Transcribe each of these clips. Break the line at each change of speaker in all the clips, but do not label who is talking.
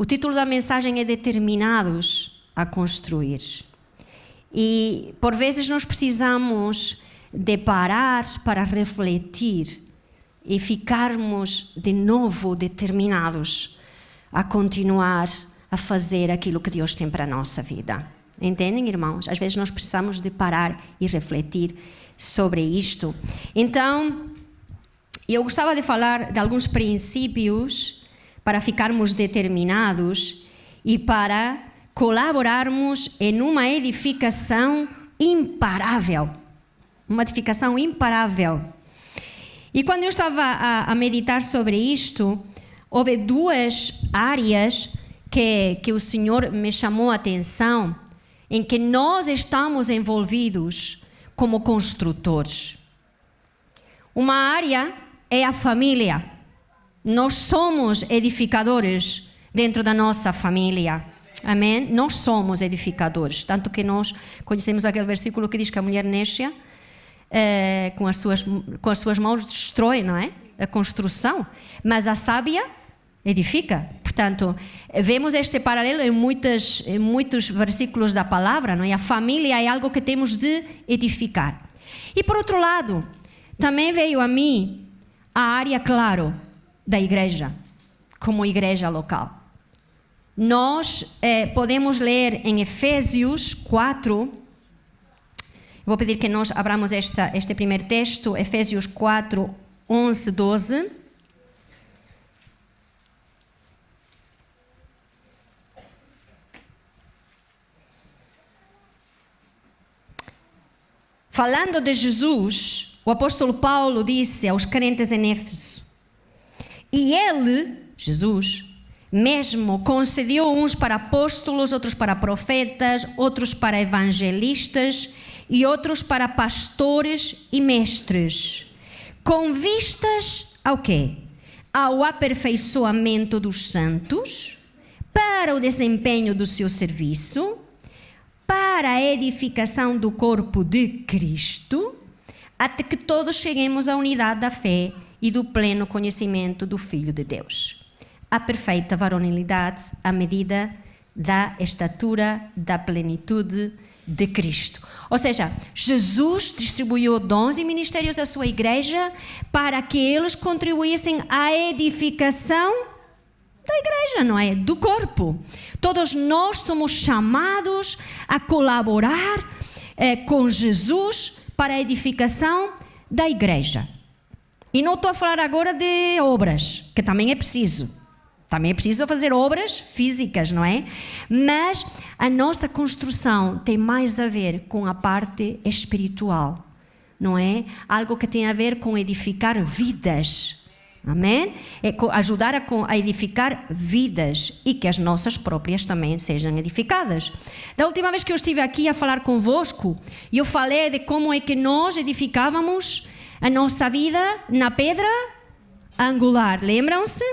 O título da mensagem é Determinados a Construir. E, por vezes, nós precisamos de parar para refletir e ficarmos de novo determinados a continuar a fazer aquilo que Deus tem para a nossa vida. Entendem, irmãos? Às vezes nós precisamos de parar e refletir sobre isto. Então, eu gostava de falar de alguns princípios para ficarmos determinados e para colaborarmos em uma edificação imparável. Uma edificação imparável. E quando eu estava a meditar sobre isto, houve duas áreas que o Senhor me chamou a atenção, em que nós estamos envolvidos como construtores. Uma área é a família. Nós somos edificadores dentro da nossa família. Amém? Nós somos edificadores. Tanto que nós conhecemos aquele versículo que diz que a mulher nécia com as suas mãos destrói, não é? A construção. Mas a sábia edifica. Portanto, vemos este paralelo em muitos versículos da palavra, não é? A família é algo que temos de edificar. E por outro lado, também veio a mim a área, claro, da igreja, como igreja local. Nós podemos ler em Efésios 4, vou pedir que nós abramos este primeiro texto, Efésios 4, 11, 12. Falando de Jesus, o apóstolo Paulo disse aos crentes em Éfeso: e ele, Jesus, mesmo concedeu uns para apóstolos, outros para profetas, outros para evangelistas e outros para pastores e mestres, com vistas ao quê? Ao aperfeiçoamento dos santos, para o desempenho do seu serviço, para a edificação do corpo de Cristo, até que todos cheguemos à unidade da fé e do pleno conhecimento do Filho de Deus. A perfeita varonilidade à medida da estatura da plenitude de Cristo. Ou seja, Jesus distribuiu dons e ministérios à sua igreja para que eles contribuíssem à edificação da igreja, não é? Do corpo. Todos nós somos chamados a colaborar com Jesus para a edificação da igreja. E não estou a falar agora de obras, que também é preciso. Também é preciso fazer obras físicas, não é? Mas a nossa construção tem mais a ver com a parte espiritual, não é? Algo que tem a ver com edificar vidas. Amém? É ajudar a edificar vidas e que as nossas próprias também sejam edificadas. Da última vez que eu estive aqui a falar convosco, eu falei de como é que nós edificávamos a nossa vida na pedra angular. Lembram-se?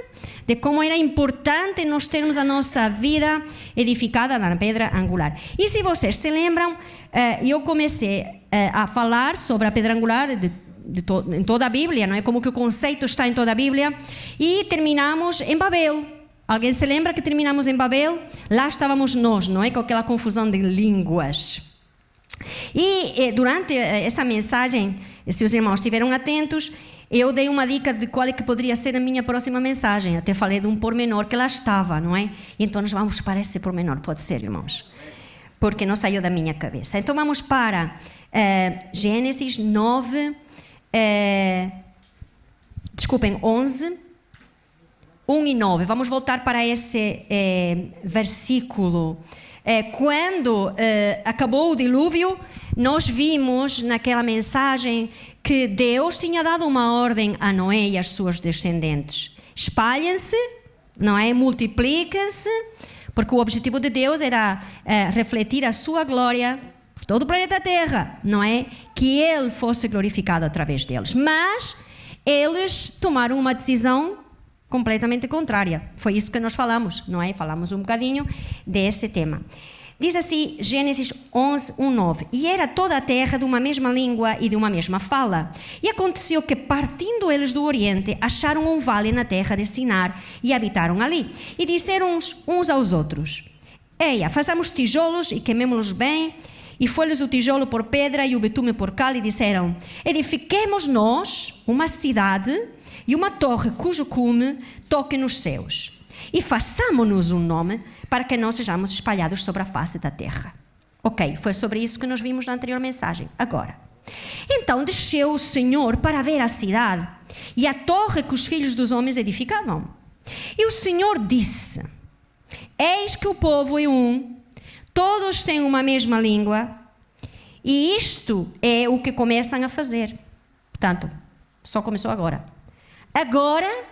De como era importante nós termos a nossa vida edificada na pedra angular. E se vocês se lembram, eu comecei a falar sobre a pedra angular em toda a Bíblia, não é? Como que o conceito está em toda a Bíblia. E terminamos em Babel. Alguém se lembra que terminamos em Babel? Lá estávamos nós, não é? Com aquela confusão de línguas. E durante essa mensagem, se os irmãos estiveram atentos, eu dei uma dica de qual é que poderia ser a minha próxima mensagem. Até falei de um pormenor que lá estava, não é? Então nós vamos para esse pormenor, pode ser, irmãos? Porque não saiu da minha cabeça. Então vamos para Gênesis 9, 11, 1 e 9. Vamos voltar para esse versículo. Quando acabou o dilúvio, nós vimos naquela mensagem que Deus tinha dado uma ordem a Noé e às suas descendentes. Espalhem-se, não é? Multipliquem-se, porque o objetivo de Deus era refletir a sua glória por todo o planeta Terra, não é? Que Ele fosse glorificado através deles. Mas eles tomaram uma decisão completamente contrária. Foi isso que nós falamos, não é? Falamos um bocadinho desse tema. Diz assim, Gênesis 11, 1, 9. E era toda a terra de uma mesma língua e de uma mesma fala. E aconteceu que, partindo eles do Oriente, acharam um vale na terra de Sinar e habitaram ali. E disseram uns aos outros: Eia, façamos tijolos e queimemo-los bem. E foi-lhes o tijolo por pedra e o betume por cal. E disseram: Edifiquemos nós uma cidade e uma torre cujo cume toque nos céus. E façamo-nos um nome para que não sejamos espalhados sobre a face da terra. Ok, foi sobre isso que nós vimos na anterior mensagem. Agora, então desceu o Senhor para ver a cidade e a torre que os filhos dos homens edificavam. E o Senhor disse: Eis que o povo é um, todos têm uma mesma língua, e isto é o que começam a fazer. Portanto, só começou agora. Agora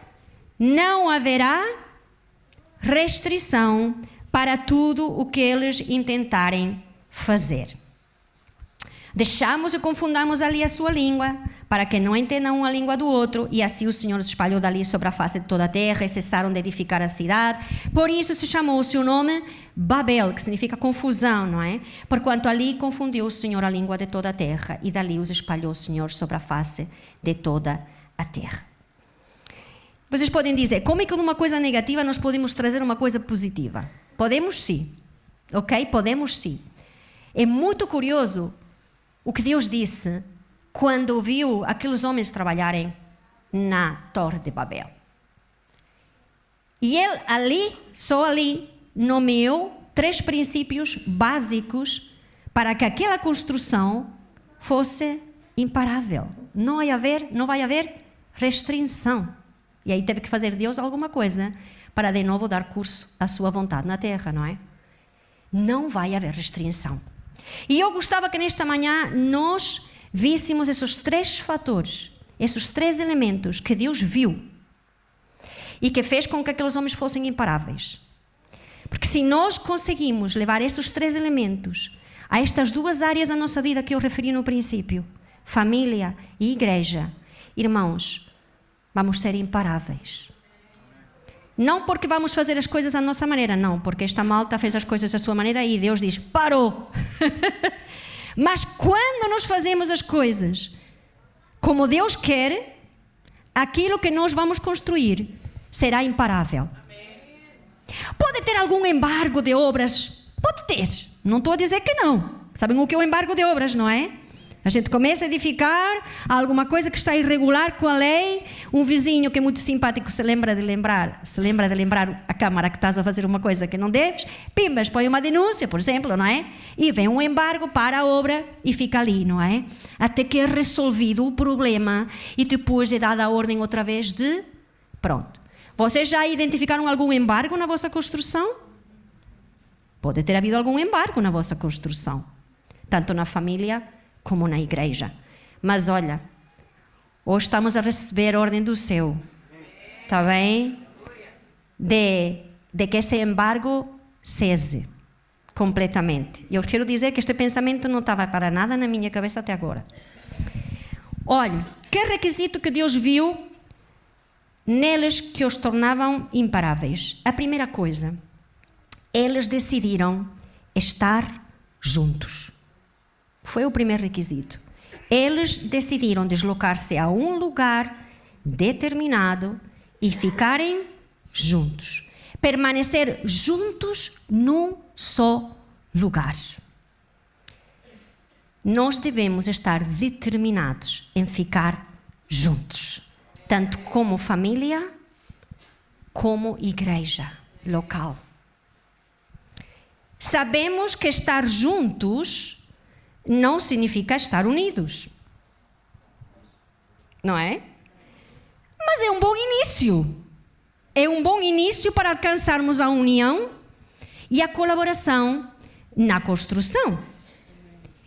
não haverá restrição para tudo o que eles intentarem fazer. Deixamos e confundamos ali a sua língua, para que não entendam uma língua do outro, e assim o Senhor se espalhou dali sobre a face de toda a terra, e cessaram de edificar a cidade. Por isso se chamou o seu nome Babel, que significa confusão, não é? Porquanto ali confundiu o Senhor a língua de toda a terra, e dali os espalhou o Senhor sobre a face de toda a terra. Vocês podem dizer, como é que de uma coisa negativa nós podemos trazer uma coisa positiva? Podemos sim, ok? Podemos sim. É muito curioso o que Deus disse quando viu aqueles homens trabalharem na Torre de Babel. E ele ali, só ali, nomeou 3 princípios básicos para que aquela construção fosse imparável. Não vai haver restrição. E aí teve que fazer Deus alguma coisa para de novo dar curso à sua vontade na terra, não é? Não vai haver restrição. E eu gostava que nesta manhã nós víssemos esses 3 fatores, esses 3 elementos que Deus viu e que fez com que aqueles homens fossem imparáveis. Porque se nós conseguimos levar esses 3 elementos a estas 2 áreas da nossa vida que eu referi no princípio, família e igreja, irmãos, vamos ser imparáveis. Não porque vamos fazer as coisas à nossa maneira, não, porque esta malta fez as coisas da sua maneira e Deus diz, parou. Mas quando nós fazemos as coisas como Deus quer, aquilo que nós vamos construir será imparável. Pode ter algum embargo de obras? Pode ter. Não estou a dizer que não. Sabem o que é o embargo de obras, não é? A gente começa a edificar alguma coisa que está irregular com a lei, um vizinho que é muito simpático se lembra de lembrar a Câmara que estás a fazer uma coisa que não deves, pimbas, põe uma denúncia, por exemplo, não é? E vem um embargo para a obra e fica ali, não é? Até que é resolvido o problema e depois é dada a ordem outra vez de... Pronto. Vocês já identificaram algum embargo na vossa construção? Pode ter havido algum embargo na vossa construção, tanto na família como na igreja. Mas olha, hoje estamos a receber a ordem do céu, está bem? De que esse embargo cesse completamente. E eu quero dizer que este pensamento não estava para nada na minha cabeça até agora. Olha, que requisito que Deus viu neles que os tornavam imparáveis? A primeira coisa, eles decidiram estar juntos. Foi o primeiro requisito. Eles decidiram deslocar-se a um lugar determinado e ficarem juntos. Permanecer juntos num só lugar. Nós devemos estar determinados em ficar juntos, tanto como família, como igreja local. Sabemos que estar juntos não significa estar unidos, não é? Mas é um bom início. É um bom início para alcançarmos a união e a colaboração na construção.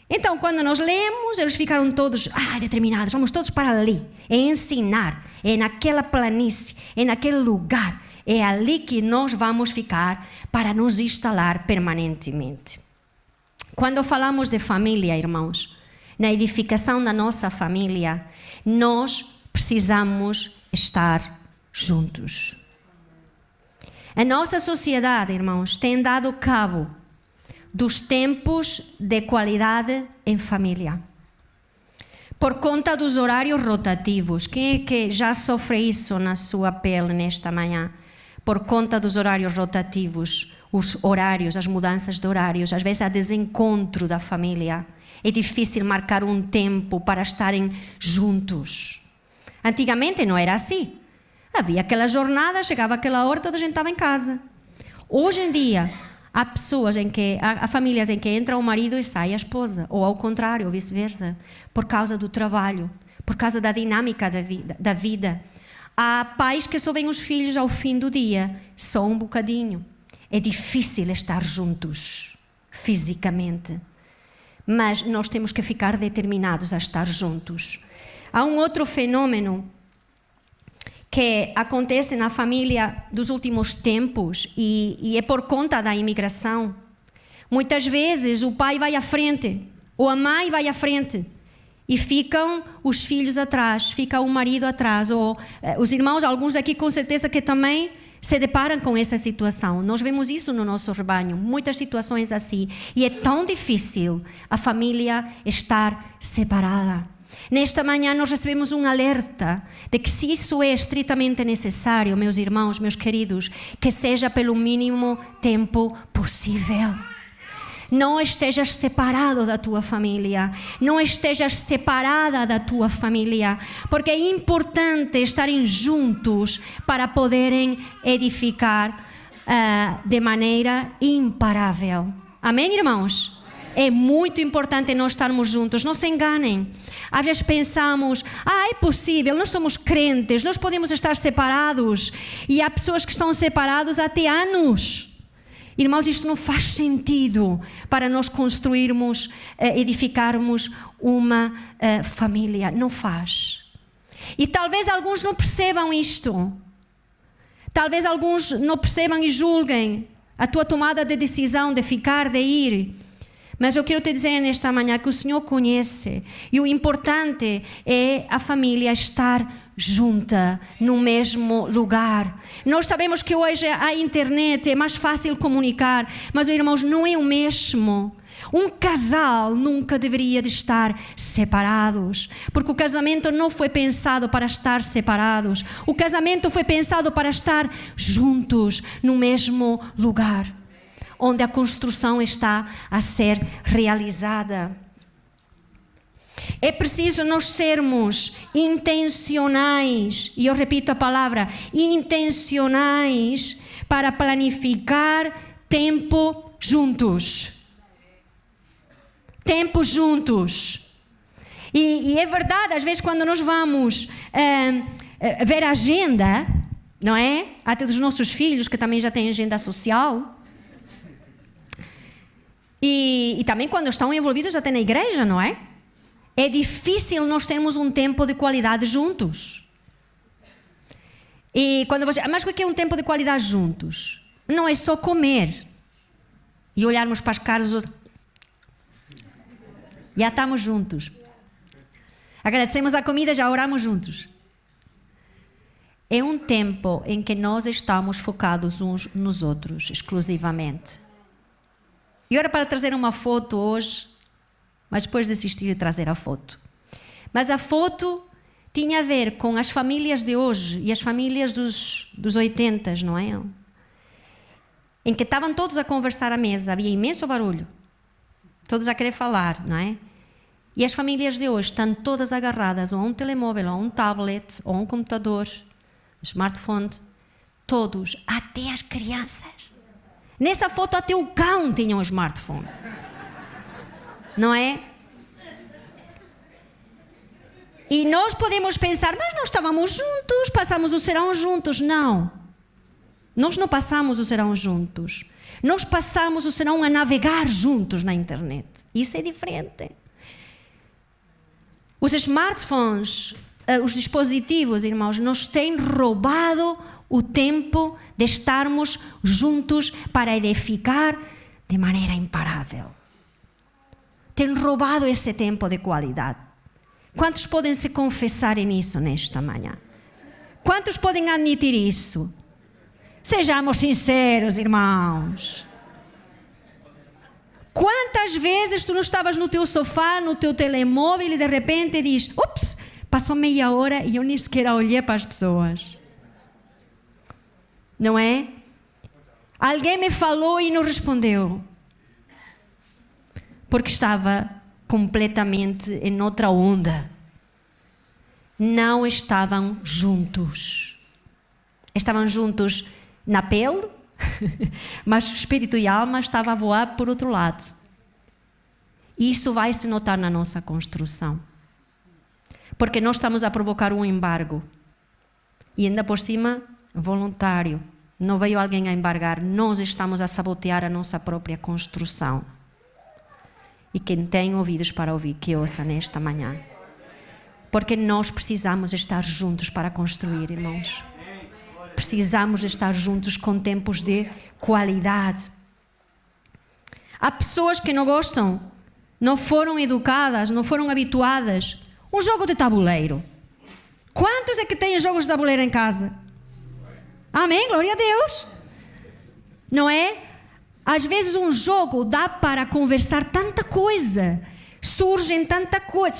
Então, quando nós lemos, eles ficaram todos determinados, vamos todos para ali, é ensinar, é naquela planície, é naquele lugar, é ali que nós vamos ficar para nos instalar permanentemente. Quando falamos de família, irmãos, na edificação da nossa família, nós precisamos estar juntos. A nossa sociedade, irmãos, tem dado cabo dos tempos de qualidade em família. Por conta dos horários rotativos. Quem é que já sofre isso na sua pele nesta manhã? Por conta dos horários rotativos, os horários, as mudanças de horários, às vezes há desencontro da família. É difícil marcar um tempo para estarem juntos. Antigamente não era assim. Havia aquela jornada, chegava aquela hora, toda a gente estava em casa. Hoje em dia, há pessoas há famílias em que entra o marido e sai a esposa, ou ao contrário, ou vice-versa, por causa do trabalho, por causa da dinâmica da vida. Há pais que só veem os filhos ao fim do dia, só um bocadinho. É difícil estar juntos, fisicamente. Mas nós temos que ficar determinados a estar juntos. Há um outro fenômeno que acontece na família dos últimos tempos e é por conta da imigração. Muitas vezes o pai vai à frente, ou a mãe vai à frente, e ficam os filhos atrás, fica o marido atrás, ou os irmãos, alguns aqui com certeza que também se deparam com essa situação. Nós vemos isso no nosso rebanho, muitas situações assim. E é tão difícil a família estar separada. Nesta manhã nós recebemos um alerta de que se isso é estritamente necessário, meus irmãos, meus queridos, que seja pelo mínimo tempo possível. Não estejas separado da tua família, não estejas separada da tua família, porque é importante estarem juntos para poderem edificar de maneira imparável. Amém, irmãos? É muito importante nós estarmos juntos, não se enganem. Às vezes pensamos, é possível, nós somos crentes, nós podemos estar separados. E há pessoas que estão separadas até anos. Irmãos, isto não faz sentido para nós construirmos, edificarmos uma família. Não faz. E talvez alguns não percebam isto. Talvez alguns não percebam e julguem a tua tomada de decisão de ficar, de ir. Mas eu quero te dizer nesta manhã que o Senhor conhece. E o importante é a família estar junta, no mesmo lugar. Nós sabemos que hoje a internet é mais fácil comunicar, mas, irmãos, não é o mesmo. Um casal nunca deveria de estar separados, porque o casamento não foi pensado para estar separados. O casamento foi pensado para estar juntos, no mesmo lugar, onde a construção está a ser realizada. É preciso nós sermos intencionais, e eu repito a palavra, intencionais, para planificar tempo juntos. Tempo juntos. E é verdade, às vezes quando nós vamos ver a agenda, não é? Até dos nossos filhos, que também já têm agenda social. E também quando estão envolvidos até na igreja, não é? É difícil nós termos um tempo de qualidade juntos. E quando mas o que é um tempo de qualidade juntos? Não é só comer e olharmos para as caras dos outros. Já estamos juntos. Agradecemos a comida, já oramos juntos. É um tempo em que nós estamos focados uns nos outros, exclusivamente. E ora para trazer uma foto hoje, mas depois de assistir e trazer a foto. Mas a foto tinha a ver com as famílias de hoje e as famílias dos 80, não é? Em que estavam todos a conversar à mesa, havia imenso barulho. Todos a querer falar, não é? E as famílias de hoje estão todas agarradas ou a um telemóvel, ou a um tablet, ou a um computador, smartphone. Todos, até as crianças. Nessa foto até o cão tinha um smartphone. Não é? E nós podemos pensar, mas nós estávamos juntos, passamos o serão juntos. Não. Nós não passamos o serão juntos. Nós passamos o serão a navegar juntos na internet. Isso é diferente. Os smartphones, os dispositivos, irmãos, nos têm roubado o tempo de estarmos juntos para edificar de maneira imparável. Tem roubado esse tempo de qualidade. Quantos podem se confessar nisso nesta manhã? Quantos podem admitir isso? Sejamos sinceros, irmãos. Quantas vezes tu não estavas no teu sofá, no teu telemóvel e de repente diz, ups, passou meia hora e eu nem sequer olhei para as pessoas. Não é? Alguém me falou e não respondeu. Porque estava completamente em outra onda. Não estavam juntos. Estavam juntos na pele, mas o espírito e a alma estavam a voar por outro lado. Isso vai se notar na nossa construção. Porque nós estamos a provocar um embargo. E ainda por cima, voluntário. Não veio alguém a embargar. Nós estamos a sabotear a nossa própria construção. E quem tem ouvidos para ouvir, que ouça nesta manhã. Porque nós precisamos estar juntos para construir, irmãos. Precisamos estar juntos com tempos de qualidade. Há pessoas que não gostam, não foram educadas, não foram habituadas. Um jogo de tabuleiro. Quantos é que têm jogos de tabuleiro em casa? Amém? Glória a Deus. Não é? Às vezes um jogo dá para conversar tanta coisa. Surge tanta coisa.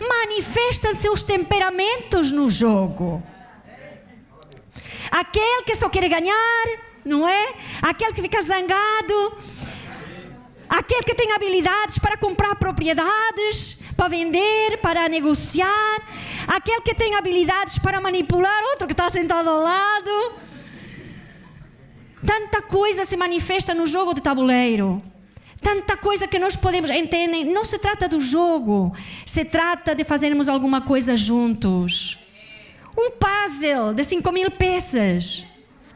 Manifestam-se os temperamentos no jogo. Aquele que só quer ganhar, não é? Aquele que fica zangado. Aquele que tem habilidades para comprar propriedades, para vender, para negociar. Aquele que tem habilidades para manipular outro que está sentado ao lado. Tanta coisa se manifesta no jogo de tabuleiro. Tanta coisa que nós podemos... Entendem? Não se trata do jogo. Se trata de fazermos alguma coisa juntos. Um puzzle de 5.000 peças.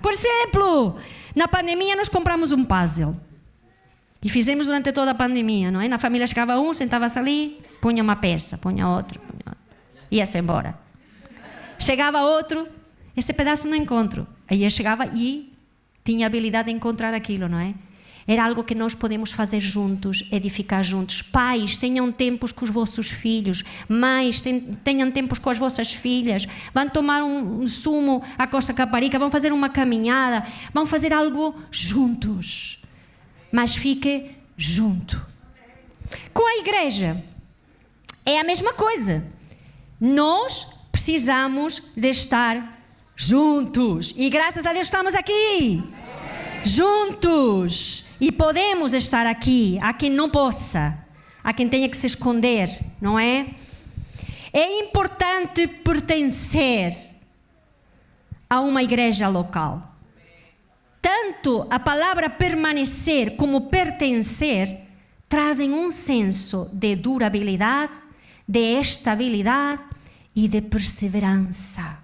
Por exemplo, na pandemia nós compramos um puzzle. E fizemos durante toda a pandemia, não é? Na família chegava um, sentava-se ali, punha uma peça, punha outro. Ia-se embora. Chegava outro, esse pedaço não encontro. Aí eu chegava e tinha a habilidade de encontrar aquilo, não é? Era algo que nós podemos fazer juntos, edificar juntos. Pais, tenham tempos com os vossos filhos. Mães, tenham tempos com as vossas filhas. Vão tomar um sumo à Costa Caparica, vão fazer uma caminhada, vão fazer algo juntos. Mas fique junto. Com a igreja, é a mesma coisa. Nós precisamos de estar juntos. E graças a Deus estamos aqui. Juntos. E podemos estar aqui. Há quem não possa. Há quem tenha que se esconder, não é? É importante pertencer a uma igreja local. Tanto a palavra permanecer como pertencer trazem um senso de durabilidade, de estabilidade e de perseverança.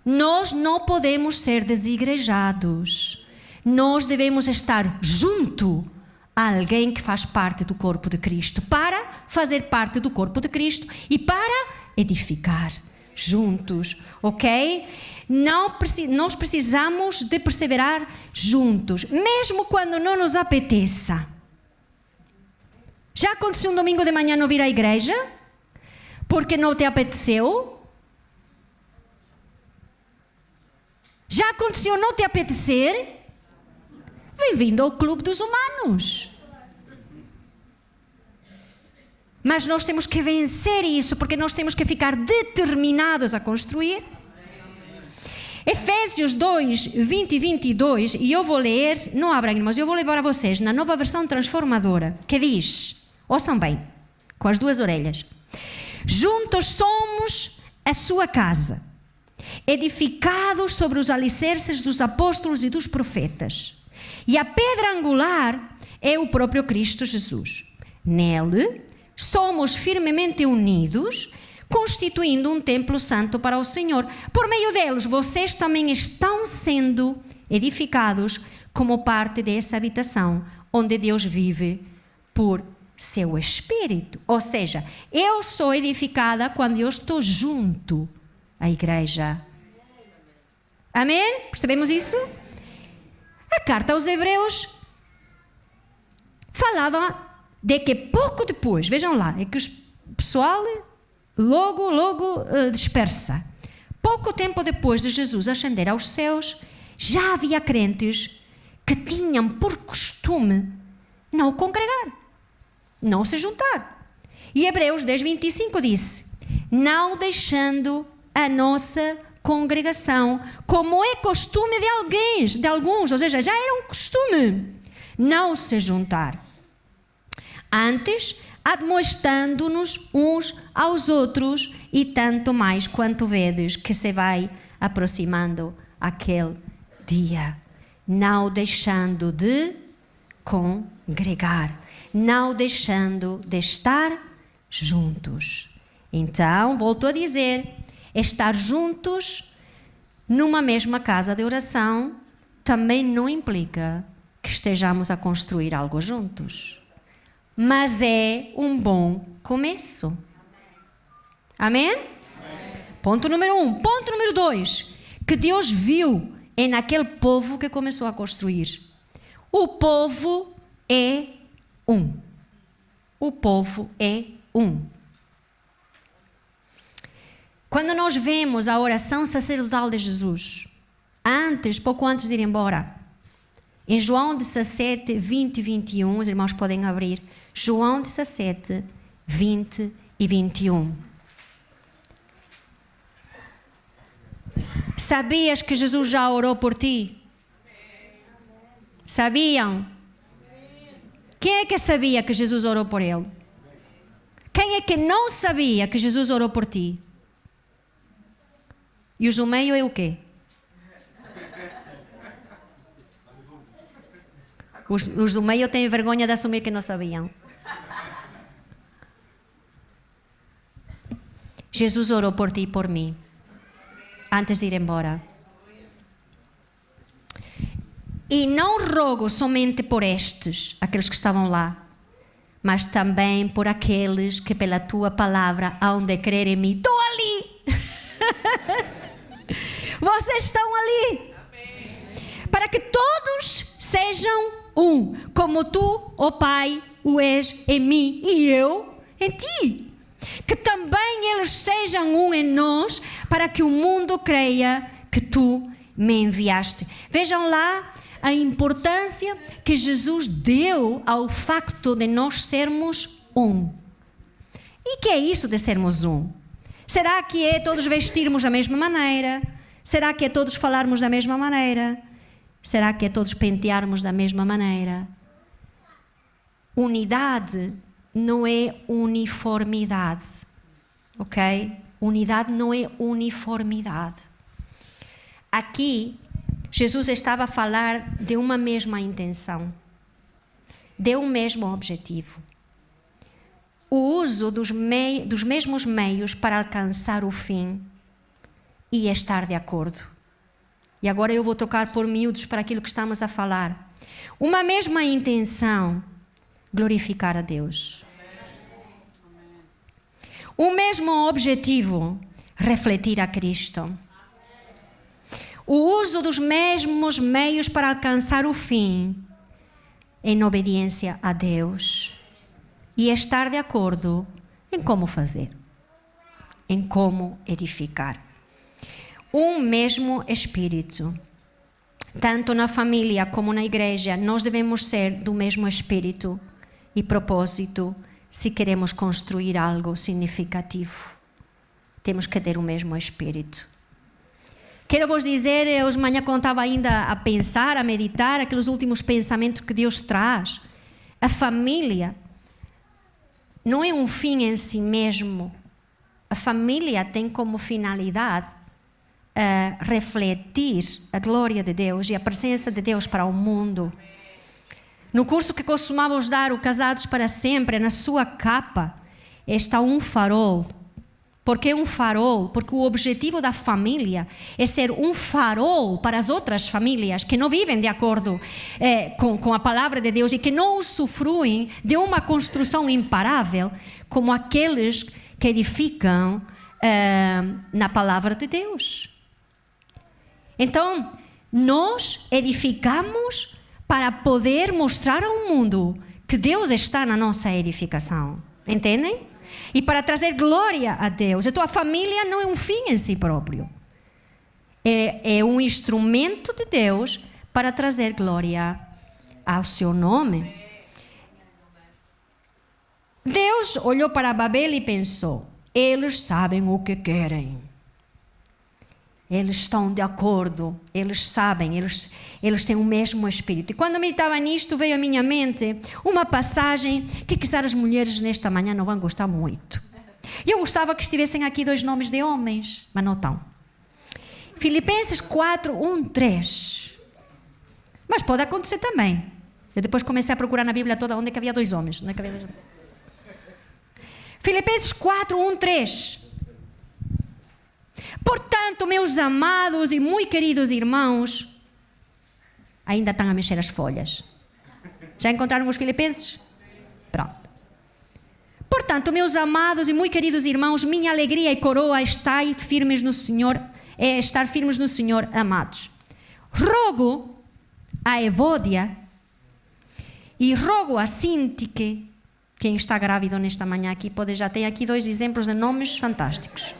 Nós não podemos ser desigrejados. Nós devemos estar junto a alguém que faz parte do corpo de Cristo, para fazer parte do corpo de Cristo e para edificar juntos, ok? Nós precisamos de perseverar juntos, mesmo quando não nos apeteça. Já aconteceu um domingo de manhã não vir à igreja? Porque não te apeteceu? Já aconteceu não te apetecer? Bem-vindo ao clube dos humanos. Mas nós temos que vencer isso, porque nós temos que ficar determinados a construir. Efésios 2, 20 e 22, e eu vou ler, não abram, irmãos, eu vou ler para vocês, na nova versão transformadora, que diz, ouçam bem, com as duas orelhas. Juntos somos a sua casa, edificados sobre os alicerces dos apóstolos e dos profetas. E a pedra angular é o próprio Cristo Jesus. Nele somos firmemente unidos, constituindo um templo santo para o Senhor. Por meio deles, vocês também estão sendo edificados como parte dessa habitação, onde Deus vive por seu Espírito. Ou seja, eu sou edificada quando eu estou junto à igreja. Amém? Percebemos isso? A carta aos Hebreus falava de que pouco depois, vejam lá, é que o pessoal logo dispersa. Pouco tempo depois de Jesus ascender aos céus, já havia crentes que tinham por costume não congregar, não se juntar. E Hebreus 10:25 disse: não deixando a nossa congregação, como é costume de alguns, ou seja, já era um costume não se juntar. Antes, admoestando-nos uns aos outros, e tanto mais quanto vedes que se vai aproximando aquele dia. Não deixando de congregar, não deixando de estar juntos. Então, volto a dizer, estar juntos numa mesma casa de oração também não implica que estejamos a construir algo juntos. Mas é um bom começo. Amém? Amém? Ponto número 1. Ponto número 2. Que Deus viu naquele povo que começou a construir. O povo é um. O povo é um. Quando nós vemos a oração sacerdotal de Jesus, pouco antes de ir embora, em João 17, 20 e 21, os irmãos podem abrir, João 17, 20 e 21. Sabias que Jesus já orou por ti? Sabiam? Quem é que sabia que Jesus orou por ele? Quem é que não sabia que Jesus orou por ti? E os do meio é o quê? Os do meio têm vergonha de assumir que não sabiam. Jesus orou por ti e por mim, antes de ir embora. E não rogo somente por estes, aqueles que estavam lá, mas também por aqueles que pela tua palavra hão de crer em mim. Estou ali! Vocês estão ali! Para que todos sejam um, como tu, ó Pai, o és em mim e eu em ti. Que também eles sejam um em nós, para que o mundo creia que tu me enviaste. Vejam lá a importância que Jesus deu ao facto de nós sermos um. E que é isso de sermos um? Será que é todos vestirmos da mesma maneira? Será que é todos falarmos da mesma maneira? Será que é todos pentearmos da mesma maneira? Unidade não é uniformidade, ok? Unidade não é uniformidade. Aqui, Jesus estava a falar de uma mesma intenção, de um mesmo objetivo. O uso dos mesmos meios para alcançar o fim e estar de acordo. E agora eu vou trocar por miúdos para aquilo que estamos a falar. Uma mesma intenção, glorificar a Deus. O mesmo objetivo, refletir a Cristo. O uso dos mesmos meios para alcançar o fim, em obediência a Deus. E estar de acordo em como fazer, em como edificar. Um mesmo espírito. Tanto na família como na igreja, nós devemos ser do mesmo espírito e propósito se queremos construir algo significativo. Temos que ter o mesmo espírito. Quero vos dizer, eu hoje de manhã quando estava ainda a pensar, a meditar, aqueles últimos pensamentos que Deus traz. A família não é um fim em si mesmo. A família tem como finalidade refletir a glória de Deus e a presença de Deus para o mundo. No curso que costumamos dar, o Casados para Sempre, na sua capa está um farol. Por que um farol? Porque o objetivo da família é ser um farol para as outras famílias que não vivem de acordo com a palavra de Deus e que não usufruem de uma construção imparável como aqueles que edificam na palavra de Deus. Então, nós edificamos para poder mostrar ao mundo que Deus está na nossa edificação. Entendem? E para trazer glória a Deus. Então, a família não é um fim em si próprio. É um instrumento de Deus para trazer glória ao seu nome. Deus olhou para Babel e pensou: eles sabem o que querem. Eles estão de acordo, eles sabem, eles têm o mesmo espírito. E quando eu meditava nisto, veio à minha mente uma passagem que quizás as mulheres nesta manhã não vão gostar muito. E eu gostava que estivessem aqui 2 nomes de homens, mas não estão. Filipenses 4, 1, 3. Mas pode acontecer também. Eu depois comecei a procurar na Bíblia toda onde é que havia 2 homens. Onde é que havia 2 homens. Filipenses 4, 1, 3. Portanto, meus amados e muito queridos irmãos, ainda estão a mexer as folhas. Já encontraram os Filipenses? Pronto. Portanto, meus amados e muito queridos irmãos, minha alegria e coroa está firmes no Senhor, é estar firmes no Senhor, amados. Rogo a Evódia e rogo a Sintique. Quem está grávido nesta manhã aqui já tem aqui 2 exemplos de nomes fantásticos.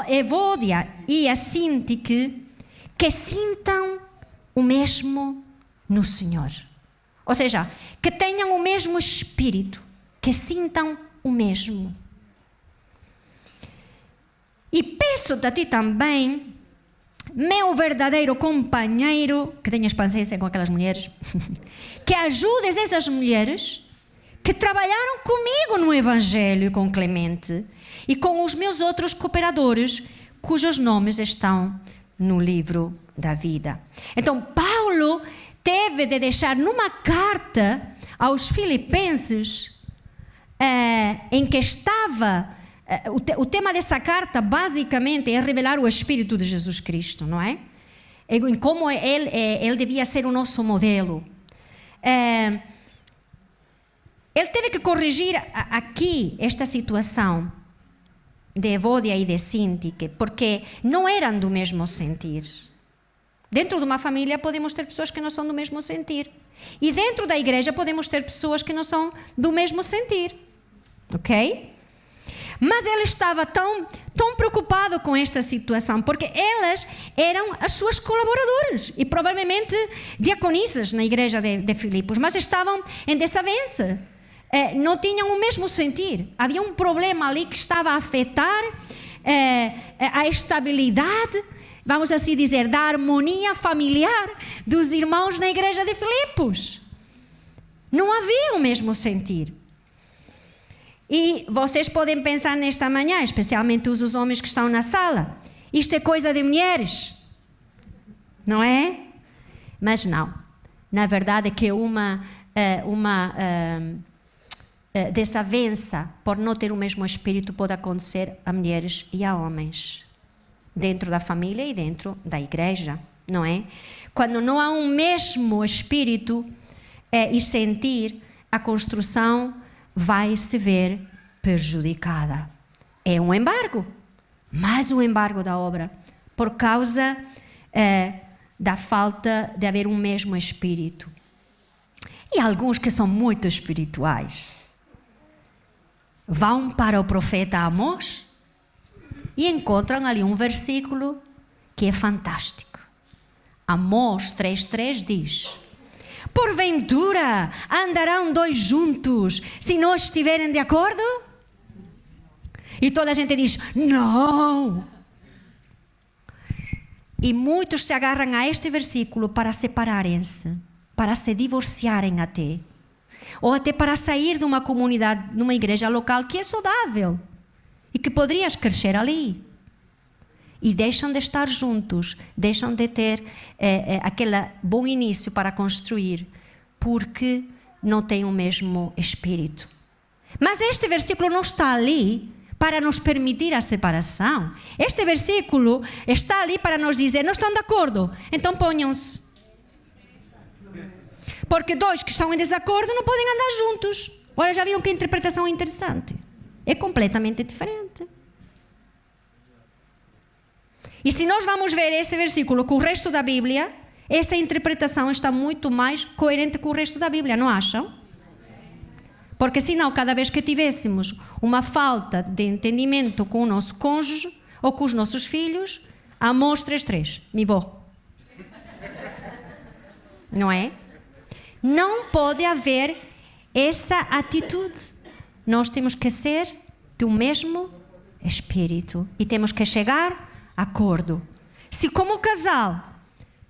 Evódia e a Sintique, que sintam o mesmo no Senhor. Ou seja, que tenham o mesmo espírito, que sintam o mesmo. E peço-te a ti também, meu verdadeiro companheiro, que tenhas paciência com aquelas mulheres, que ajudes essas mulheres que trabalharam comigo no Evangelho com Clemente e com os meus outros cooperadores, cujos nomes estão no livro da vida. Então, Paulo teve de deixar numa carta aos Filipenses, em que estava... O tema dessa carta, basicamente, é revelar o Espírito de Jesus Cristo, não é? Em como ele devia ser o nosso modelo. Ele teve que corrigir aqui esta situação de Evódia e de Sintique, porque não eram do mesmo sentir. Dentro de uma família podemos ter pessoas que não são do mesmo sentir. E dentro da igreja podemos ter pessoas que não são do mesmo sentir. Ok? Mas ele estava tão preocupado com esta situação, porque elas eram as suas colaboradoras e provavelmente diaconisas na igreja de Filipos, mas estavam em desavença. Não tinham o mesmo sentir. Havia um problema ali que estava a afetar a estabilidade, vamos assim dizer, da harmonia familiar dos irmãos na igreja de Filipos. Não havia o mesmo sentir. E vocês podem pensar nesta manhã, especialmente os homens que estão na sala, isto é coisa de mulheres, não é? Mas não. Na verdade é que uma desavença por não ter o mesmo espírito pode acontecer a mulheres e a homens, dentro da família e dentro da igreja, não é? Quando não há um mesmo espírito e sentir, a construção vai se ver prejudicada. É um embargo, mais um embargo da obra, por causa da falta de haver um mesmo espírito. E alguns que são muito espirituais vão para o profeta Amós e encontram ali um versículo que é fantástico. Amós 3:3 diz: porventura andarão 2 juntos se não estiverem de acordo? E toda a gente diz: não. E muitos se agarram a este versículo para separarem-se, para se divorciarem até, ou até para sair de uma comunidade, de uma igreja local que é saudável e que poderias crescer ali. E deixam de estar juntos, deixam de ter aquele bom início para construir, porque não têm o mesmo espírito. Mas este versículo não está ali para nos permitir a separação. Este versículo está ali para nos dizer: não estão de acordo, então ponham-se. Porque 2 que estão em desacordo não podem andar juntos. Ora, já viram que interpretação interessante? É completamente diferente. E se nós vamos ver esse versículo com o resto da Bíblia, essa interpretação está muito mais coerente com o resto da Bíblia, não acham? Porque senão, cada vez que tivéssemos uma falta de entendimento com o nosso cônjuge ou com os nossos filhos, Amós 3:3, me vou. Não é? Não pode haver essa atitude. Nós temos que ser do mesmo espírito e temos que chegar a acordo. Se como casal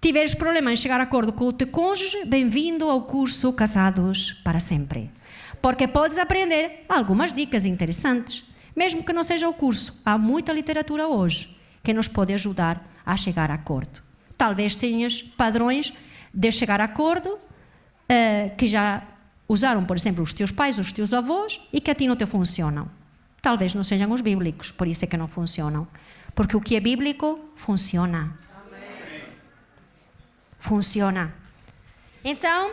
tiveres problema em chegar a acordo com o teu cônjuge, bem-vindo ao curso Casados para Sempre. Porque podes aprender algumas dicas interessantes, mesmo que não seja o curso. Há muita literatura hoje que nos pode ajudar a chegar a acordo. Talvez tenhas padrões de chegar a acordo que já usaram, por exemplo, os teus pais, os teus avós, e que a ti não te funcionam. Talvez não sejam os bíblicos, por isso é que não funcionam. Porque o que é bíblico, funciona. Funciona. Então,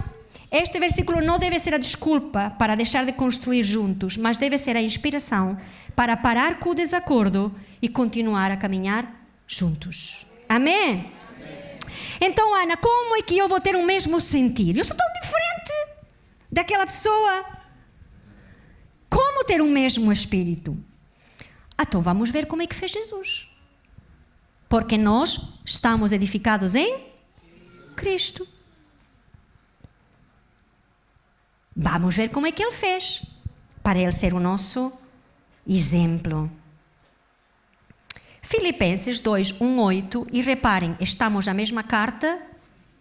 este versículo não deve ser a desculpa para deixar de construir juntos, mas deve ser a inspiração para parar com o desacordo e continuar a caminhar juntos. Amém? Então, Ana, como é que eu vou ter o mesmo sentir? Eu sou tão diferente daquela pessoa. Como ter o mesmo espírito? Então vamos ver como é que fez Jesus. Porque nós estamos edificados em Cristo. Vamos ver como é que Ele fez, para Ele ser o nosso exemplo. Filipenses 2, 1, 8, e reparem, estamos na mesma carta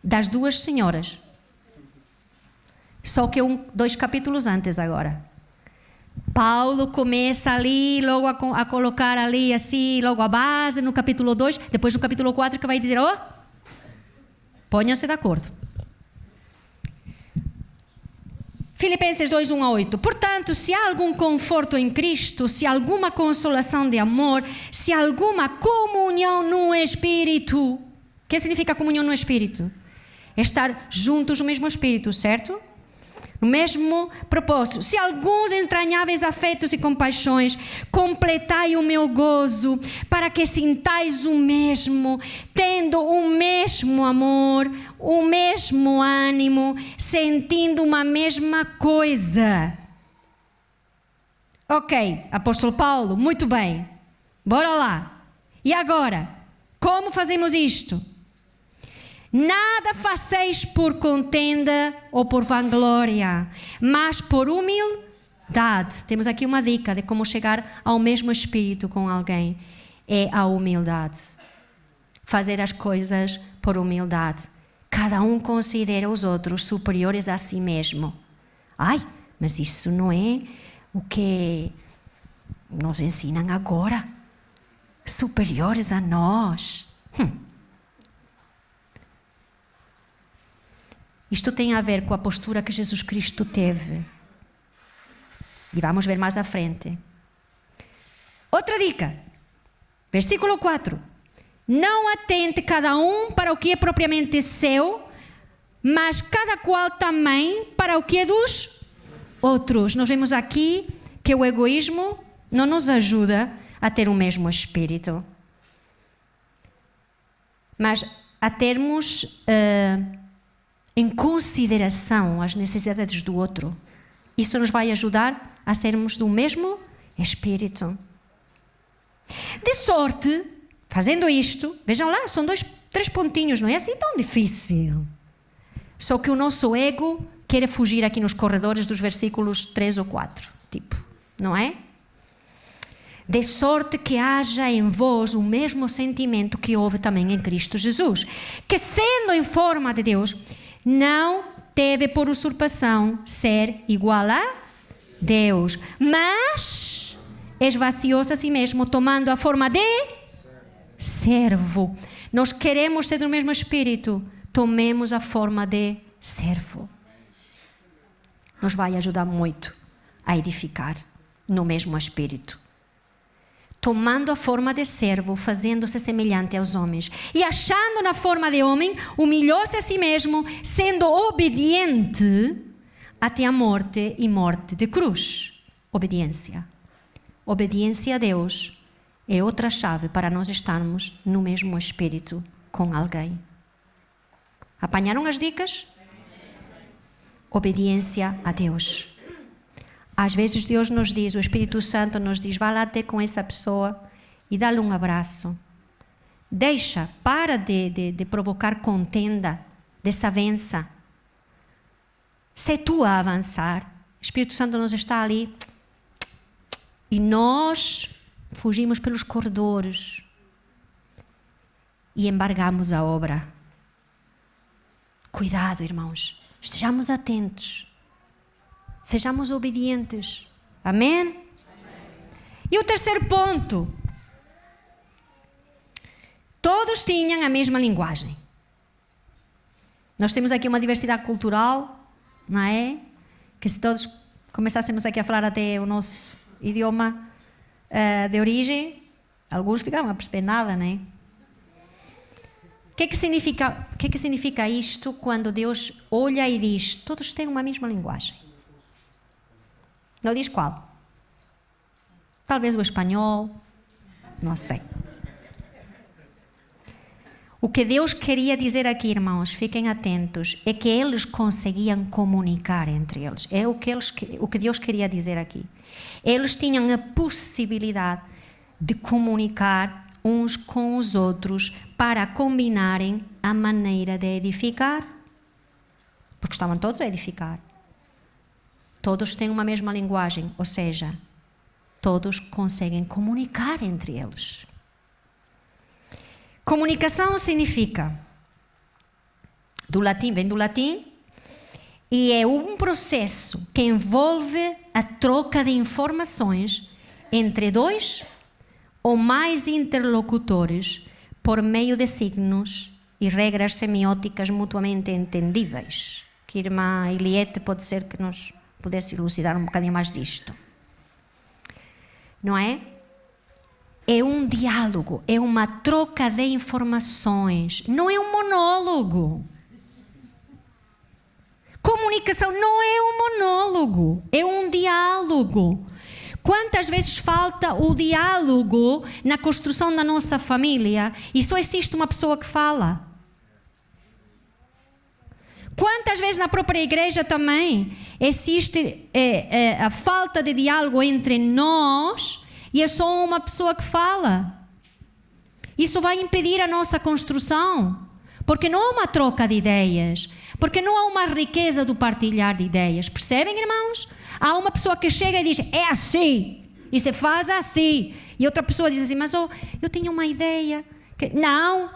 das duas senhoras. Só que 2 capítulos antes agora. Paulo começa ali, logo a colocar ali, assim, logo a base, no capítulo 2, depois no capítulo 4 que vai dizer, ponham-se de acordo. Filipenses 2, 1 a 8. Portanto, se há algum conforto em Cristo, se há alguma consolação de amor, se há alguma comunhão no Espírito. O que significa comunhão no Espírito? É estar juntos no mesmo Espírito, certo? No mesmo propósito. Se alguns entranháveis afetos e compaixões, completai o meu gozo, para que sintais o mesmo, tendo o mesmo amor, o mesmo ânimo, sentindo uma mesma coisa. Ok, apóstolo Paulo, muito bem. Bora lá. E agora, como fazemos isto? Nada faceis por contenda ou por vanglória, mas por humildade. Temos aqui uma dica de como chegar ao mesmo espírito com alguém. É a humildade. Fazer as coisas por humildade. Cada um considera os outros superiores a si mesmo. Ai, mas isso não é o que nos ensinam agora. Superiores a nós. Isto tem a ver com a postura que Jesus Cristo teve. E vamos ver mais à frente. Outra dica. Versículo 4. Não atente cada um para o que é propriamente seu, mas cada qual também para o que é dos outros. Nós vemos aqui que o egoísmo não nos ajuda a ter o mesmo espírito. Mas a termos em consideração as necessidades do outro. Isso nos vai ajudar a sermos do mesmo espírito. De sorte, fazendo isto, vejam lá, são 3 pontinhos, não é assim tão difícil. Só que o nosso ego quer fugir aqui nos corredores dos versículos 3 ou 4, não é? De sorte que haja em vós o mesmo sentimento que houve também em Cristo Jesus, que sendo em forma de Deus, não teve por usurpação ser igual a Deus, mas esvaziou-se a si mesmo, tomando a forma de servo. Nós queremos ser do mesmo espírito, tomemos a forma de servo. Nos vai ajudar muito a edificar no mesmo espírito. Tomando a forma de servo, fazendo-se semelhante aos homens. E achando na forma de homem, humilhou-se a si mesmo, sendo obediente até a morte e morte de cruz. Obediência. Obediência a Deus é outra chave para nós estarmos no mesmo espírito com alguém. Apanharam as dicas? Obediência a Deus. Às vezes Deus nos diz, o Espírito Santo nos diz, vá lá ter com essa pessoa e dá-lhe um abraço. Para de provocar contenda, desavença. Se tu a avançar, Espírito Santo nos está ali e nós fugimos pelos corredores e embargamos a obra. Cuidado, irmãos, estejamos atentos, sejamos obedientes. Amém? E o terceiro ponto: todos tinham a mesma linguagem. Nós temos aqui uma diversidade cultural, não é? Que se todos começássemos aqui a falar até o nosso idioma de origem, alguns ficavam a perceber nada, não é? O que que significa isto quando Deus olha e diz, todos têm uma mesma linguagem? Não diz qual? Talvez o espanhol, não sei. O que Deus queria dizer aqui, irmãos, fiquem atentos, é que eles conseguiam comunicar entre eles. É o que Deus queria dizer aqui. Eles tinham a possibilidade de comunicar uns com os outros para combinarem a maneira de edificar. Porque estavam todos a edificar. Todos têm uma mesma linguagem, ou seja, todos conseguem comunicar entre eles. Comunicação significa, vem do latim, e é um processo que envolve a troca de informações entre dois ou mais interlocutores por meio de signos e regras semióticas mutuamente entendíveis. Que a irmã Eliette pode ser que nos pudesse elucidar um bocadinho mais disto. Não é? É um diálogo, é uma troca de informações, não é um monólogo. Comunicação não é um monólogo, é um diálogo. Quantas vezes falta o diálogo na construção da nossa família e só existe uma pessoa que fala? Quantas vezes na própria igreja também existe a falta de diálogo entre nós e é só uma pessoa que fala? Isso vai impedir a nossa construção, porque não há uma troca de ideias, porque não há uma riqueza do partilhar de ideias. Percebem, irmãos? Há uma pessoa que chega e diz, é assim, e se faz assim. E outra pessoa diz assim, mas eu tenho uma ideia. Não,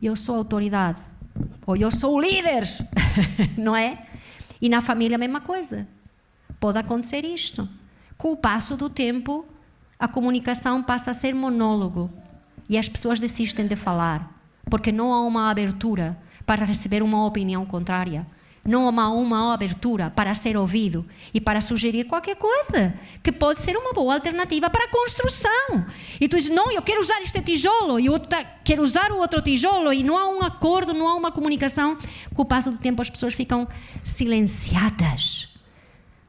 eu sou a autoridade, ou eu sou o líder, não é? E na família a mesma coisa. Pode acontecer isto. Com o passo do tempo, a comunicação passa a ser monólogo e as pessoas desistem de falar, porque não há uma abertura para receber uma opinião contrária. Não há uma abertura para ser ouvido e para sugerir qualquer coisa que pode ser uma boa alternativa para a construção. E tu dizes, não, eu quero usar este tijolo e o outro quer usar o outro tijolo e não há um acordo, não há uma comunicação. Com o passo do tempo as pessoas ficam silenciadas.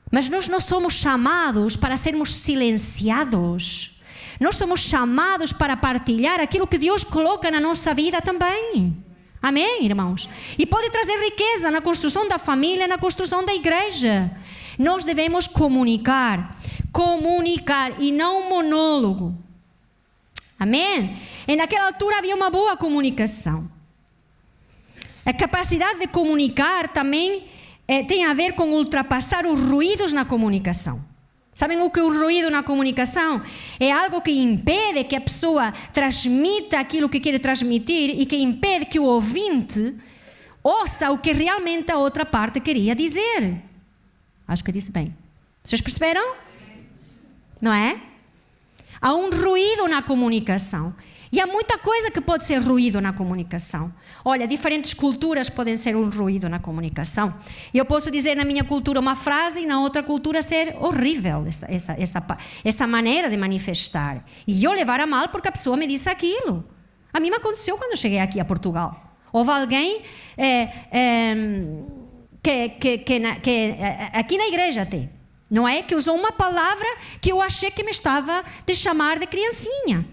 Mas nós não somos chamados para sermos silenciados. Nós somos chamados para partilhar aquilo que Deus coloca na nossa vida também. Amém, irmãos? E pode trazer riqueza na construção da família, na construção da igreja. Nós devemos comunicar e não um monólogo. Amém? E naquela altura havia uma boa comunicação. A capacidade de comunicar também tem a ver com ultrapassar os ruídos na comunicação. Sabem o que é o ruído na comunicação? É algo que impede que a pessoa transmita aquilo que quer transmitir e que impede que o ouvinte ouça o que realmente a outra parte queria dizer. Acho que disse bem. Vocês perceberam? Não é? Há um ruído na comunicação. E há muita coisa que pode ser ruído na comunicação. Olha, diferentes culturas podem ser um ruído na comunicação. Eu posso dizer na minha cultura uma frase e na outra cultura ser horrível essa maneira de manifestar. E eu levar a mal porque a pessoa me disse aquilo. A mim me aconteceu quando eu cheguei aqui a Portugal. Houve alguém aqui na igreja até, não é? Que usou uma palavra que eu achei que me estava de chamar de criancinha.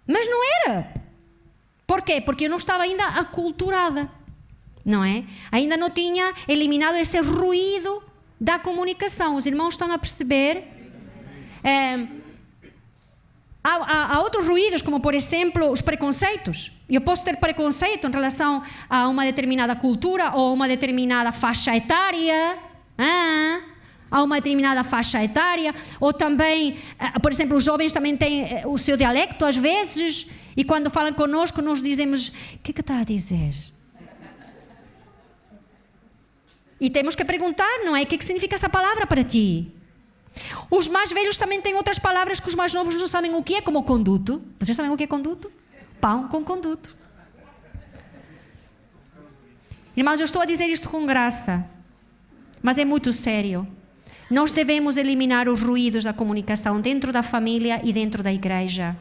Mas não era. Por quê? Porque eu não estava ainda aculturada, não é? Ainda não tinha eliminado esse ruído da comunicação. Os irmãos estão a perceber? Há outros ruídos, como, por exemplo, os preconceitos. Eu posso ter preconceito em relação a uma determinada cultura ou uma determinada faixa etária. A uma determinada faixa etária. Ou também, por exemplo, os jovens também têm o seu dialecto, às vezes. E quando falam conosco, nós dizemos: o que está a dizer? E temos que perguntar, não é? O que significa essa palavra para ti? Os mais velhos também têm outras palavras que os mais novos não sabem o que é, como conduto. Vocês sabem o que é conduto? Pão com conduto. Irmãos, eu estou a dizer isto com graça, mas é muito sério. Nós devemos eliminar os ruídos da comunicação dentro da família e dentro da igreja.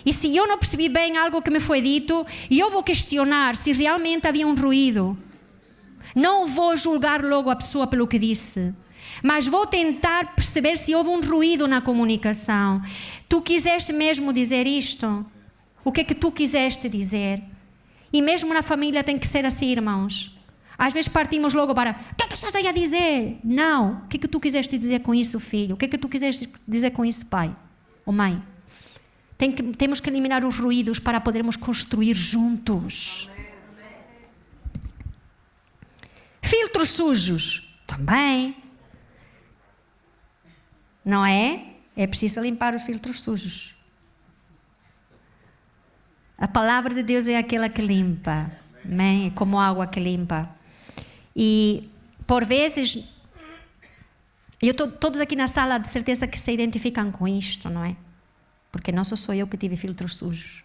E se eu não percebi bem algo que me foi dito, eu vou questionar se realmente havia um ruído. Não vou julgar logo a pessoa pelo que disse, mas vou tentar perceber se houve um ruído na comunicação. Tu quiseste mesmo dizer isto? O que é que tu quiseste dizer? E mesmo na família tem que ser assim, irmãos. Às vezes partimos logo para: o que é que estás aí a dizer? Não. O que é que tu quiseste dizer com isso, filho? O que é que tu quiseste dizer com isso, pai ou mãe? Temos que eliminar os ruídos para podermos construir juntos. Filtros sujos também. Não é? É preciso limpar os filtros sujos. A palavra de Deus é aquela que limpa. Amém? É como água que limpa. E, por vezes, todos aqui na sala de certeza que se identificam com isto, não é? Porque não sou só eu que tive filtros sujos.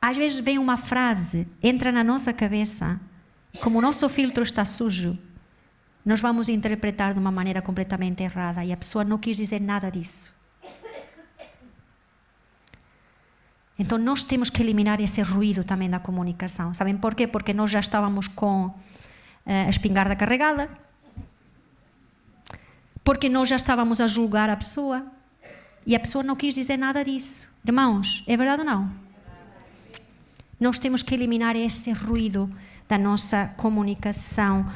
Às vezes vem uma frase, entra na nossa cabeça, como o nosso filtro está sujo, nós vamos interpretar de uma maneira completamente errada e a pessoa não quis dizer nada disso. Então nós temos que eliminar esse ruído também da comunicação. Sabem por quê? Porque nós já estávamos com a espingarda carregada, porque nós já estávamos a julgar a pessoa e a pessoa não quis dizer nada disso. Irmãos, é verdade ou não? Nós temos que eliminar esse ruído da nossa comunicação.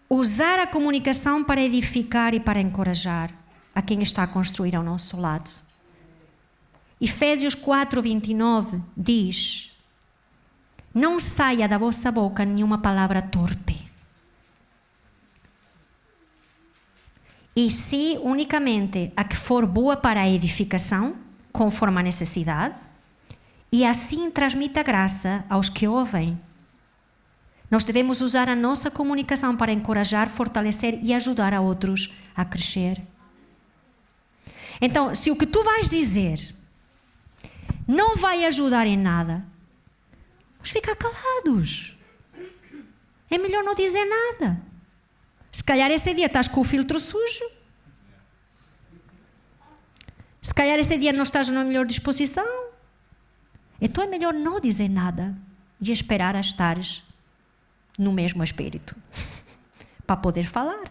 Usar a comunicação para edificar e para encorajar a quem está a construir ao nosso lado. Efésios 4:29 diz: não saia da vossa boca nenhuma palavra torpe, e se unicamente a que for boa para a edificação, conforme a necessidade, e assim transmita graça aos que ouvem. Nós devemos usar a nossa comunicação para encorajar, fortalecer e ajudar a outros a crescer. Então, se o que tu vais dizer não vai ajudar em nada, vamos ficar calados. É melhor não dizer nada. Se calhar esse dia estás com o filtro sujo. Se calhar esse dia não estás na melhor disposição. Então é melhor não dizer nada e esperar a estares no mesmo espírito para poder falar.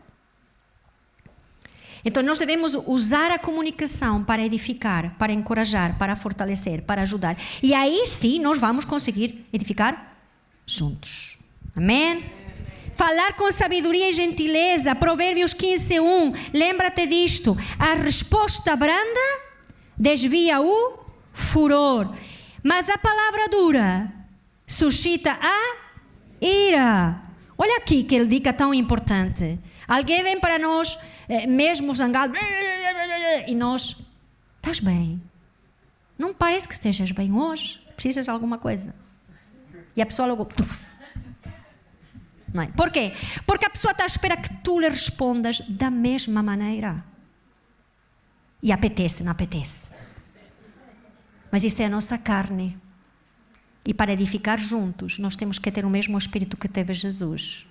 Então nós devemos usar a comunicação para edificar, para encorajar, para fortalecer, para ajudar. E aí sim nós vamos conseguir edificar juntos. Amém? Falar com sabedoria e gentileza. Provérbios 15:1. Lembra-te disto. A resposta branda desvia o furor, mas a palavra dura suscita a ira. Olha aqui que dica tão importante. Alguém vem para nós, mesmo zangado, e nós: estás bem? Não parece que estejas bem hoje. Precisas de alguma coisa? E a pessoa logo... Não é? Por quê? Porque a pessoa está à espera que tu lhe respondas da mesma maneira. E apetece, não apetece. Mas isso é a nossa carne. E para edificar juntos, nós temos que ter o mesmo espírito que teve Jesus.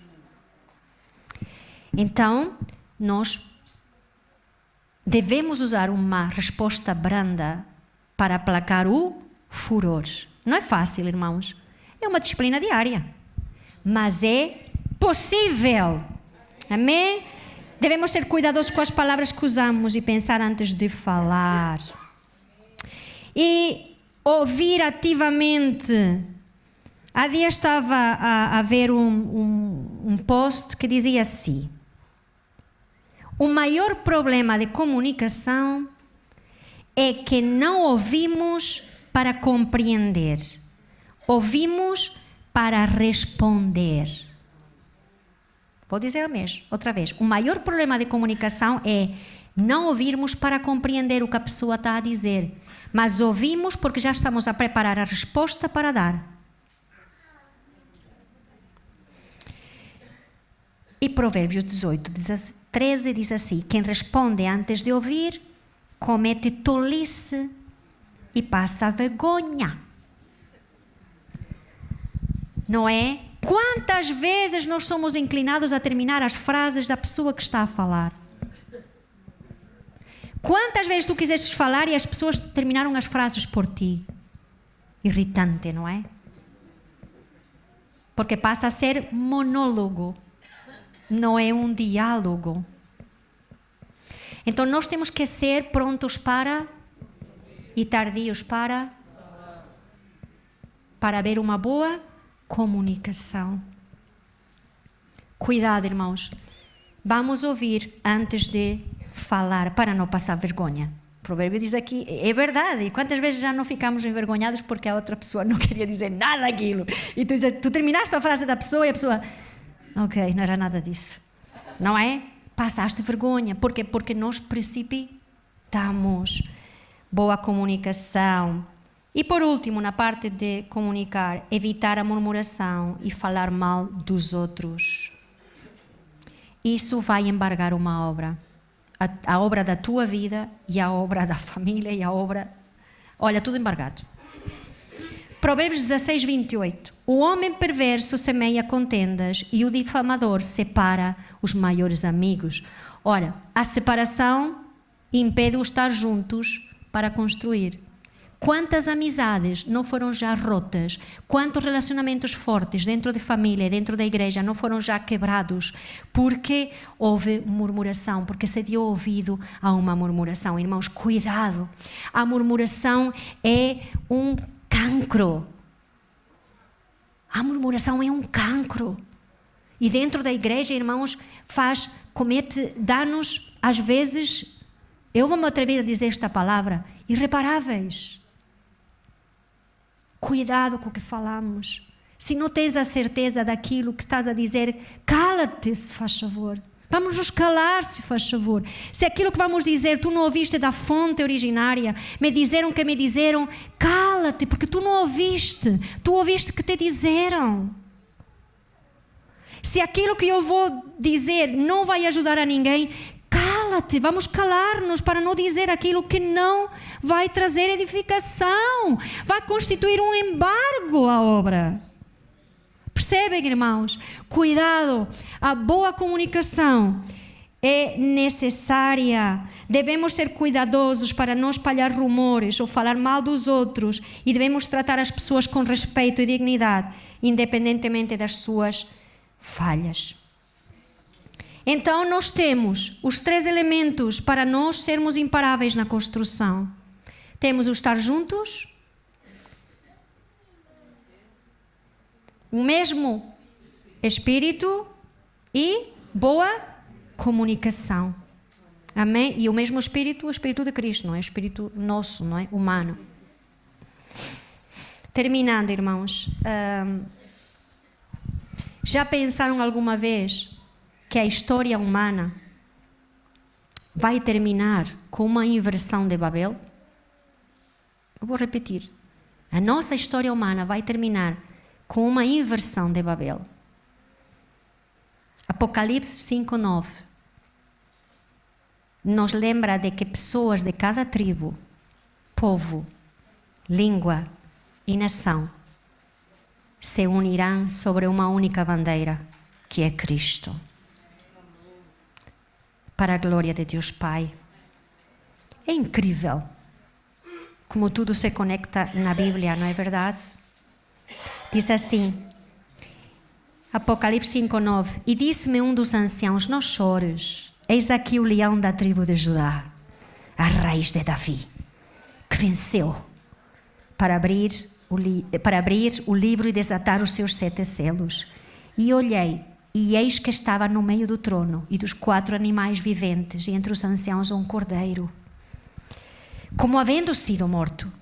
Então, nós devemos usar uma resposta branda para aplacar o furor. Não é fácil, irmãos. É uma disciplina diária. Mas é possível. Amém? Devemos ser cuidadosos com as palavras que usamos e pensar antes de falar. E ouvir ativamente. Há dias estava a ver um post que dizia assim: o maior problema de comunicação é que não ouvimos para compreender, ouvimos para responder. Vou dizer mesmo, outra vez. O maior problema de comunicação é não ouvirmos para compreender o que a pessoa está a dizer, mas ouvimos porque já estamos a preparar a resposta para dar. E Provérbios 13 diz assim: quem responde antes de ouvir, comete tolice e passa vergonha. Não é? Quantas vezes nós somos inclinados a terminar as frases da pessoa que está a falar? Quantas vezes tu quiseste falar e as pessoas terminaram as frases por ti? Irritante, não é? Porque passa a ser monólogo, não é um diálogo. Então nós temos que ser prontos para e tardios para haver uma boa comunicação. Cuidado, irmãos. Vamos ouvir antes de falar, para não passar vergonha. O provérbio diz aqui, é verdade. Quantas vezes já não ficamos envergonhados porque a outra pessoa não queria dizer nada daquilo. E tu terminaste a frase da pessoa e a pessoa, ok, não era nada disso. Não é? Passaste vergonha. Por quê? Porque nós precipitamos. Boa comunicação. E por último, na parte de comunicar, evitar a murmuração e falar mal dos outros. Isso vai embargar uma obra. A obra da tua vida e a obra da família e a obra... Olha, tudo embargado. Provérbios 16, 28. O homem perverso semeia contendas e o difamador separa os maiores amigos. Ora, a separação impede o estar juntos para construir. Quantas amizades não foram já rotas? Quantos relacionamentos fortes dentro de família, dentro da igreja, não foram já quebrados? Porque houve murmuração, porque se deu ouvido a uma murmuração. Irmãos, cuidado. A murmuração é um cancro. A murmuração é um cancro. E dentro da igreja, irmãos, comete danos, às vezes, eu vou me atrever a dizer esta palavra, irreparáveis. Cuidado com o que falamos. Se não tens a certeza daquilo que estás a dizer, cala-te, se faz favor. Vamos nos calar, se faz favor. Se aquilo que vamos dizer, tu não ouviste da fonte originária, me disseram, cala-te, porque tu não ouviste. Tu ouviste que te disseram. Se aquilo que eu vou dizer não vai ajudar a ninguém, cala-te, vamos calar-nos para não dizer aquilo que não vai trazer edificação, vai constituir um embargo à obra. Percebem, irmãos? Cuidado, a boa comunicação é necessária. Devemos ser cuidadosos para não espalhar rumores ou falar mal dos outros e devemos tratar as pessoas com respeito e dignidade, independentemente das suas falhas. Então, nós temos os 3 elementos para nós sermos imparáveis na construção. Temos o estar juntos, o mesmo espírito e boa comunicação. Amém? E o mesmo espírito, o espírito de Cristo, não é? O espírito nosso, não é? Humano. Terminando, irmãos. Já pensaram alguma vez que a história humana vai terminar com uma inversão de Babel? Eu vou repetir. A nossa história humana vai terminar com uma inversão de Babel. Apocalipse 5:9 nos lembra de que pessoas de cada tribo, povo, língua e nação se unirão sobre uma única bandeira, que é Cristo. Para a glória de Deus Pai. É incrível como tudo se conecta na Bíblia, não é verdade? Diz assim, Apocalipse 5:9, e disse-me um dos anciãos, não chores, eis aqui o leão da tribo de Judá, a raiz de Davi, que venceu para abrir o livro e desatar os seus 7 selos. E olhei, e eis que estava no meio do trono e dos 4 animais viventes, e entre os anciãos um cordeiro. como havendo sido morto.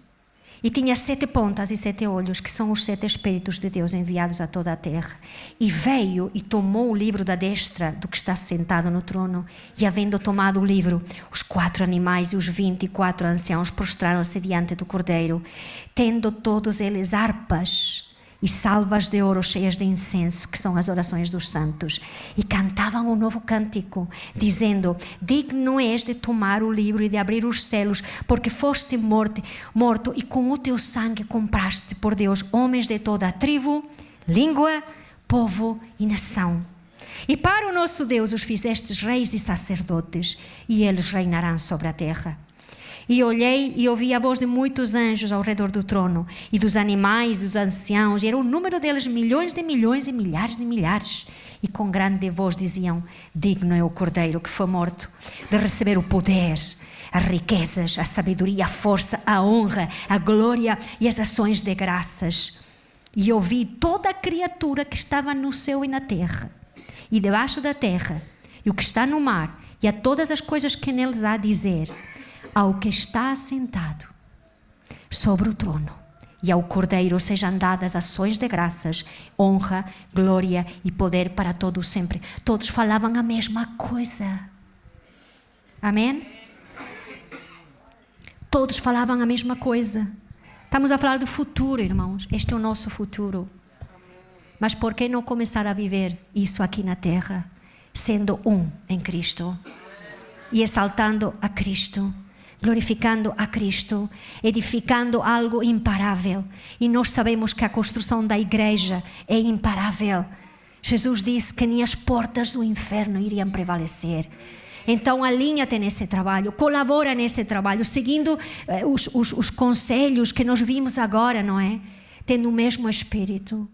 E tinha 7 pontas e 7 olhos, que são os 7 Espíritos de Deus enviados a toda a terra. E veio e tomou o livro da destra do que está sentado no trono. E havendo tomado o livro, os 4 animais e os 24 anciãos prostraram-se diante do Cordeiro, tendo todos eles harpas e salvas de ouro cheias de incenso, que são as orações dos santos, e cantavam um novo cântico, dizendo: digno és de tomar o livro e de abrir os selos, porque foste morto, e com o teu sangue compraste por Deus homens de toda a tribo, língua, povo e nação. E para o nosso Deus os fizestes reis e sacerdotes, e eles reinarão sobre a terra. E olhei e ouvi a voz de muitos anjos ao redor do trono, e dos animais e dos anciãos, e era o número deles milhões de milhões e milhares de milhares. E com grande voz diziam: digno é o Cordeiro que foi morto de receber o poder, as riquezas, a sabedoria, a força, a honra, a glória e as ações de graças. E ouvi toda a criatura que estava no céu e na terra, e debaixo da terra, e o que está no mar, e a todas as coisas que neles há, dizer: ao que está assentado sobre o trono e ao Cordeiro sejam dadas ações de graças, honra, glória e poder para todos sempre. Todos falavam a mesma coisa. Amém? Todos falavam a mesma coisa. Estamos a falar do futuro, irmãos. Este é o nosso futuro. Mas por que não começar a viver isso aqui na terra, sendo um em Cristo e exaltando a Cristo, glorificando a Cristo, edificando algo imparável? E nós sabemos que a construção da igreja é imparável. Jesus disse que nem as portas do inferno iriam prevalecer. Então alinha-te nesse trabalho, colabora nesse trabalho, seguindo os conselhos que nós vimos agora, não é? Tendo o mesmo Espírito.